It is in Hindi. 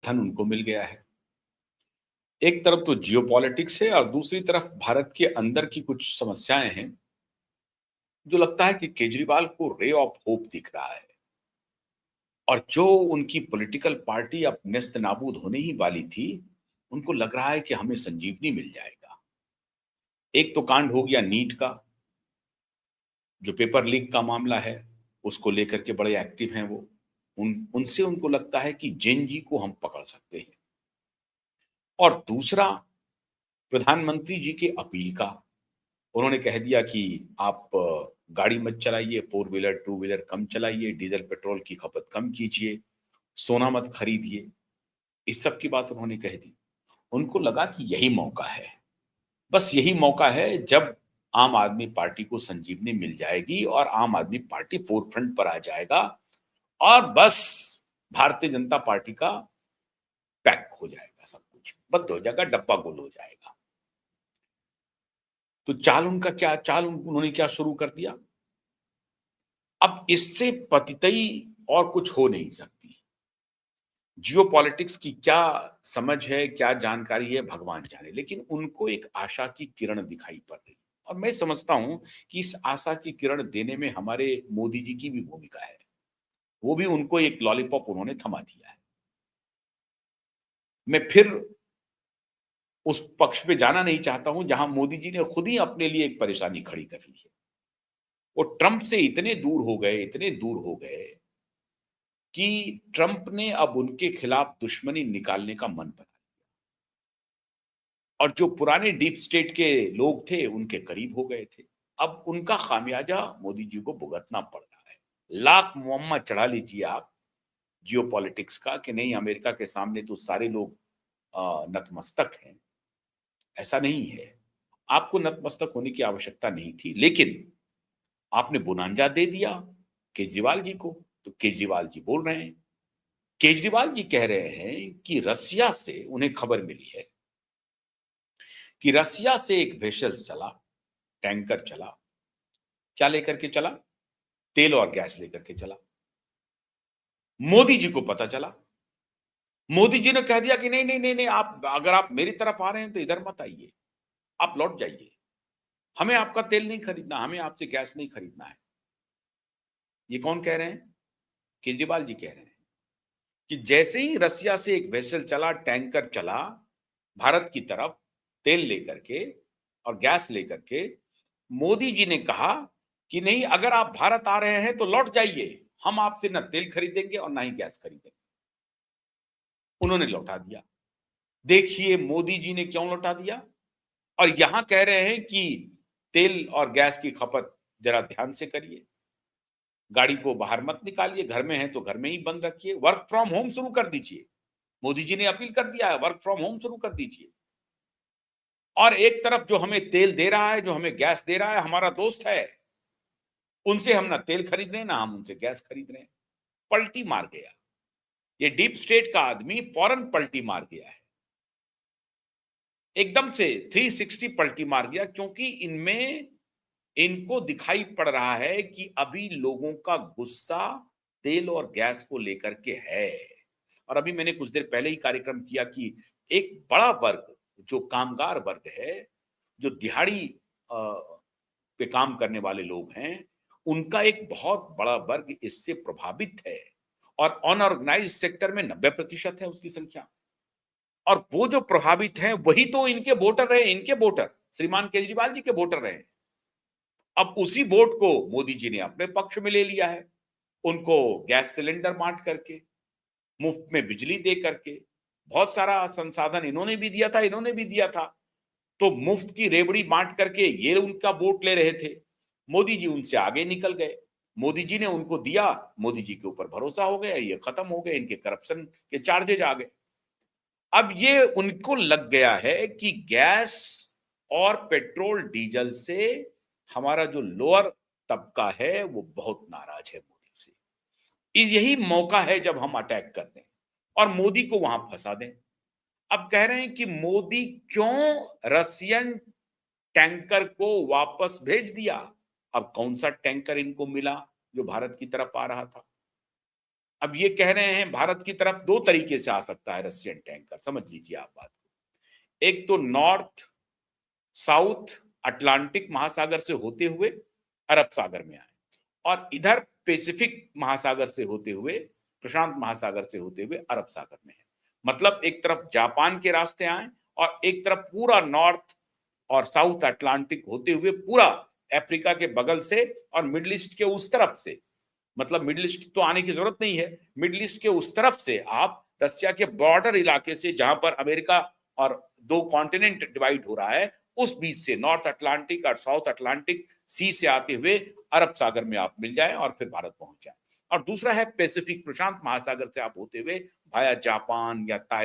धन उनको मिल गया है। एक तरफ तो जियोपॉलिटिक्स है और दूसरी तरफ भारत के अंदर की कुछ समस्याएं हैं, जो लगता है कि केजरीवाल को रे ऑफ होप दिख रहा है। और जो उनकी पॉलिटिकल पार्टी अब नेस्त नाबूद होने ही वाली थी, उनको लग रहा है कि हमें संजीवनी मिल जाएगा। एक तो कांड हो गया नीट का, जो पेपर लीक का मामला है, उसको लेकर के बड़े एक्टिव हैं वो। उनसे उनको लगता है कि जेन जी को हम पकड़ सकते हैं। और दूसरा, प्रधानमंत्री जी के अपील का, उन्होंने कह दिया कि आप गाड़ी मत चलाइए, फोर व्हीलर टू व्हीलर कम चलाइए, डीजल पेट्रोल की खपत कम कीजिए, सोना मत खरीदिए। इस सब की बात उन्होंने कह दी। उनको लगा कि यही मौका है, बस यही मौका है जब आम आदमी पार्टी को संजीवनी मिल जाएगी और आम आदमी पार्टी फोरफ्रंट पर आ जाएगा और बस भारतीय जनता पार्टी का पैक हो जाएगा, सब कुछ बंद हो जाएगा, डब्बा गुल हो जाएगा। तो चाल उन्होंने क्या शुरू कर दिया। अब इससे पतितई और कुछ हो नहीं सकती। जियोपॉलिटिक्स की क्या समझ है, क्या जानकारी है, भगवान जाने, लेकिन उनको एक आशा की किरण दिखाई पड़ रही। और मैं समझता हूं कि इस आशा की किरण देने में हमारे मोदी जी की भी भूमिका है। वो भी उनको एक लॉलीपॉप उन्होंने थमा दिया है। मैं फिर उस पक्ष पे जाना नहीं चाहता हूं जहां मोदी जी ने खुद ही अपने लिए एक परेशानी खड़ी कर ली है। वो ट्रंप से इतने दूर हो गए, इतने दूर हो गए कि ट्रंप ने अब उनके खिलाफ दुश्मनी निकालने का मन बना। और जो पुराने डीप स्टेट के लोग थे, उनके करीब हो गए थे। अब उनका खामियाजा मोदी जी को भुगतना पड़ रहा है। लाख मुअम्मा चढ़ा लीजिए आप जियोपॉलिटिक्स का कि नहीं, अमेरिका के सामने तो सारे लोग नतमस्तक हैं। ऐसा नहीं है। आपको नतमस्तक होने की आवश्यकता नहीं थी, लेकिन आपने बुनांजा दे दिया केजरीवाल जी को। तो केजरीवाल जी बोल रहे हैं, केजरीवाल जी कह रहे हैं कि रसिया से उन्हें खबर मिली है कि रसिया से एक वेसल चला, टैंकर चला। क्या लेकर के चला? तेल और गैस लेकर के चला। मोदी जी को पता चला। मोदी जी ने कह दिया कि नहीं नहीं नहीं नहीं, आप अगर आप मेरी तरफ आ रहे हैं तो इधर मत आइए, आप लौट जाइए। हमें आपका तेल नहीं खरीदना, हमें आपसे गैस नहीं खरीदना है। ये कौन कह रहे हैं? केजरीवाल जी कह रहे हैं कि जैसे ही रसिया से एक वेसल चला, टैंकर चला भारत की तरफ, तेल लेकर के और गैस लेकर के, मोदी जी ने कहा कि नहीं, अगर आप भारत आ रहे हैं तो लौट जाइए, हम आपसे ना तेल खरीदेंगे और ना ही गैस खरीदेंगे। उन्होंने लौटा दिया। देखिए मोदी जी ने क्यों लौटा दिया। और यहां कह रहे हैं कि तेल और गैस की खपत जरा ध्यान से करिए, गाड़ी को बाहर मत निकालिए, घर में है तो घर में ही बंद रखिए, वर्क फ्रॉम होम शुरू कर दीजिए। मोदी जी ने अपील कर दिया है, वर्क फ्रॉम होम शुरू कर दीजिए। और एक तरफ जो हमें तेल दे रहा है, जो हमें गैस दे रहा है, हमारा दोस्त है, उनसे हम ना तेल खरीद रहे हैं, ना हम उनसे गैस खरीद रहे हैं। पलटी मार गया। ये डीप स्टेट का आदमी फौरन पलटी मार गया है, एकदम से 360 पलटी मार गया, क्योंकि इनमें इनको दिखाई पड़ रहा है कि अभी लोगों का गुस्सा तेल और गैस को लेकर के है। और अभी मैंने कुछ देर पहले ही कार्यक्रम किया कि एक बड़ा वर्ग, जो कामगार वर्ग है, जो दिहाड़ी पे काम करने वाले लोग हैं, उनका एक बहुत बड़ा वर्ग इससे प्रभावित है। और अनऑर्गेनाइज्ड सेक्टर में 90% है उसकी संख्या। और वो जो प्रभावित हैं, वही तो इनके वोटर रहे, इनके वोटर श्रीमान केजरीवाल जी के वोटर रहे। अब उसी वोट को मोदी जी ने अपने पक्ष में ले लिया है। उनको गैस सिलेंडर बांट करके, मुफ्त में बिजली दे करके, बहुत सारा संसाधन इन्होंने भी दिया था, इन्होंने भी दिया था। तो मुफ्त की रेवड़ी बांट करके ये उनका वोट ले रहे थे। मोदी जी उनसे आगे निकल गए। मोदी जी ने उनको दिया, मोदी जी के ऊपर भरोसा हो गया, ये खत्म हो गए, इनके करप्शन के चार्जेज आ गए। अब ये उनको लग गया है कि गैस और पेट्रोल डीजल से हमारा जो लोअर तबका है वो बहुत नाराज है मोदी से। यही मौका है जब हम अटैक कर दें और मोदी को वहां फंसा दें। अब कह रहे हैं कि मोदी क्यों रशियन टैंकर को वापस भेज दिया। अब कौन सा टैंकर इनको मिला जो भारत की तरफ आ रहा था? अब ये कह रहे हैं भारत की तरफ दो तरीके से आ सकता है रशियन टैंकर, समझ लीजिए आप बात को। एक तो नॉर्थ साउथ अटलांटिक महासागर से होते हुए अरब सागर में आए, और इधर पैसिफिक महासागर से होते हुए, प्रशांत महासागर से होते हुए अरब सागर में है। मतलब एक तरफ जापान के रास्ते आए और एक तरफ पूरा नॉर्थ और साउथ अटलांटिक होते हुए पूरा अफ्रीका के बगल से और मिडिल ईस्ट के उस तरफ से, मतलब मिडिल ईस्ट तो आने की जरूरत नहीं है, मिडिल ईस्ट के उस तरफ से आप रशिया के बॉर्डर इलाके से, जहां पर अमेरिका और दो कॉन्टिनेंट डिवाइड हो रहा है, उस बीच से नॉर्थ अटलांटिक और साउथ अटलांटिक सी से आते हुए अरब सागर में आप मिल जाएं और फिर भारत पहुंच जाएं। और दूसरा है पैसिफिक, प्रशांत महासागर से आप होते हुए भाया जापान या